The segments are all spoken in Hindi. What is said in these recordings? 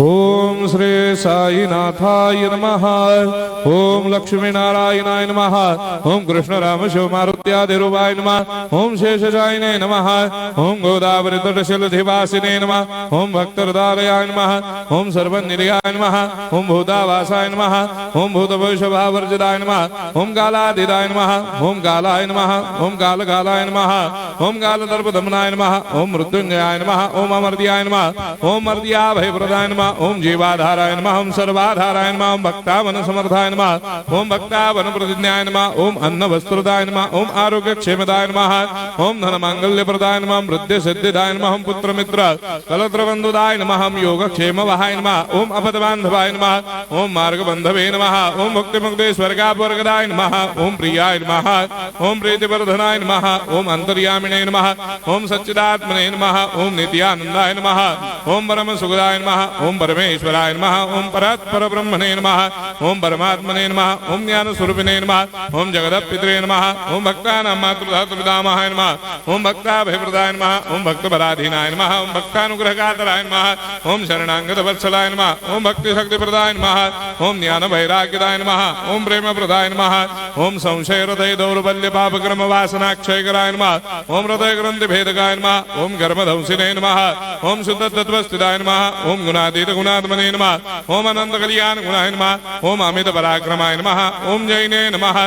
ओम श्री साईनाथाय नमः। ओम लक्ष्मी नारायणाय नमः। ओम कृष्ण राम शिव मारुत्यादिरूपाय नमः। ओम शेषशायिने नमः। ओम गोदावरी तटशिलधिवासिने नमः। ओम भक्तहृदयाय नमः। ओम सर्वनिलयाय नमः। ओम भूतावासाय नमः। ओम भूतभविष्यभावर्जिताय नमः। ओम कालातीताय नमः। ओम कालाय नमः। ओम कालकालाय नमः। ओम कालदर्पदमनाय नमः। ओम मृत्युंजयाय नमः। ओम अमर्त्याय नमः। ओम मर्त्याभयप्रदाय नमः। ओम जीवाधाराय नमः। ओम सर्वाधाराय नमः। ओम भक्तावन समर्थाय नमः। ओम भक्तावन प्रतिज्ञाय नमः। ओम अन्न वस्त्रदाय नमः। ओम आरोग्य क्षेमदाय नमः। ओम धन मांगल्य प्रदाय नमः। ओम वृद्धि सिद्धिदाय नमः। ओम पुत्र मित्र कलत्र बंधुदाय नमः। ओम योग क्षेम वहाय नमः। ओम अपद बांधवाय नमः। ओम मार्ग बंधवे नमः। ओम भक्ति मुक्ति स्वर्गापवर्गदाय नमः। ओम प्रियाय नमः। ओम प्रीतिवर्धनाय नमः। ओम अंतर्यामिने नमः। ओम सच्चिदात्मने नमः। ओम नित्यानंदाय नमः। ओम परम सुखदाय नमः। ओम परमेश्वराय नमः। ओम परात्पर ब्रह्मणे नमः। ओम परमात्मने नमः। ओम ज्ञान स्वरूपिणे नमः। ओम जगदपितरे नमः। ओम भक्तानां मातृधातुर्पितामहाय नमः। ओम भक्ताभयप्रदाय नमः। ओम भक्तपराधीनाय नमः। ओम भक्तानुग्रहकातराय नमः। ओम शरणागत वत्सलाय नमः। ओम भक्ति शक्ति प्रदाय नमः। ओम ज्ञान वैराग्यदाय नमः। ओम प्रेम प्रदाय नमः। ओम संशय हृदय दौर्बल्य पापक्रम वासनाक्षयकराय नमः। ओम हृदय ग्रंथि भेदकाय नमः। ओम कर्मधंसिने नमः। ओम शुद्ध तत्वस्थिताय नमः। ओम गुणातीत गुणात्मने नमः। ओम अनंत कल्याण गुणाय नमः। ओम अमित पराक्रमाय नमः। ओम जैने नमः।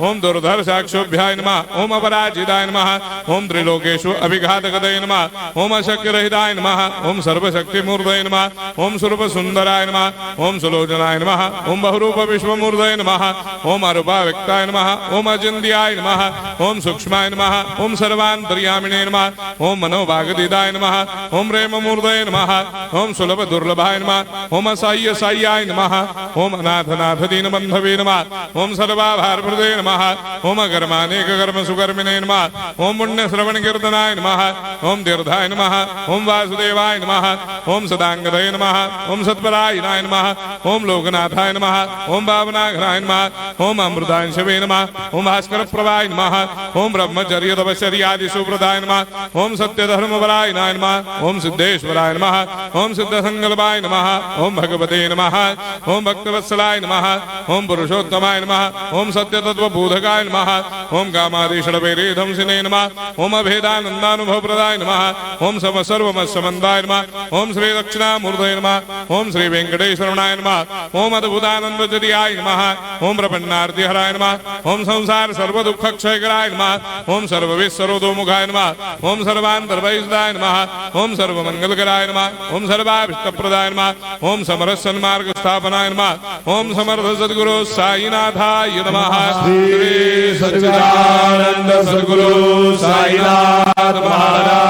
ओम दुर्धर साक्षोभ्याय नमः। ओम अपराजिताय नमः। ओम त्रिलोकेषु अभिघातगतये नमः। ओम अशक्य रहिताय नमः। ओम सर्वशक्ति मूर्तये नमः। ओम स्वरूप सुंदराय नमः। ओम सुलोचनाय नमः। ओम बहुरूप विश्वमूर्तये नमः। ओम अरूपाव्यक्ताय नमः। ओम अचिन्त्याय नमः। ओम सूक्ष्माय नमः। ओम सर्वान्तर्यामिने नमः। ओम मनोभागदिदाय नमः। ओम प्रेम मूर्तये नमः। ओम सुलभ दुर्लभाय नमः। ओम असाह्य साह्याय नमः। ओम अनाथनाथ दीन बंधवे नमः। ओम सर्वाभारप्रदे नमः। ओम अकर्मानेक कर्म सुकर्मिणे नमः। ओम पुण्य श्रवण कीर्तनाय नमः। ओम तीर्थाय नमः। ओम वासुदेवाय नमः। ओम सदांगदये नमः। ओम सत्परायणाय नमः। ओम लोकनाथाय नमः। ओम भावनाघराय नमः। ओम अमृतांशवे नमः। ओम भास्कर प्रभाय नमः। ओम ब्रह्मचर्य तपश्चर्यादि सुप्रदाय नमः। ओम सत्य धर्म परायणाय नमः। ओम सिद्धेश्वराय नमः। ओम सिद्ध संकल्पाय नमः। ओम भगवते नमः। ओम भक्तवत्सलाय नमः। ओम पुरुषोत्तमाय नमः। ओम सत्य तत्व बोधकाय नमः। ओम कामादिषडवैरेधंसिने नमः। ओम अभेदानंदानुभव प्रदाय नमः। ओम सर्वमस्समन्दाय नमः। ओम श्री दक्षिणामूर्तये नमः। ओम श्री वेंकटेश्वराय नमः। ओम अद्भुतानंदजरियाय नमः। ओम प्रपन्नार्तिहराय नमः। ओम संसार सर्व दुख क्षयकराय नमः। ओम सर्वविस्सरोदोमुखाय नमः। ओम सर्वान्तर्वैसदाय नमः। ओम सर्वमंगलकराय नमः। ओम सर्वाभीष्टप्रदाय नमः। ओम समरस सन्मार्ग स्थापनाय नमः। ओम समर्थ सद्गुरु साईनाथाय नमः। श्री सच्चिदानंद सद्गुरु साईनाथ महाराज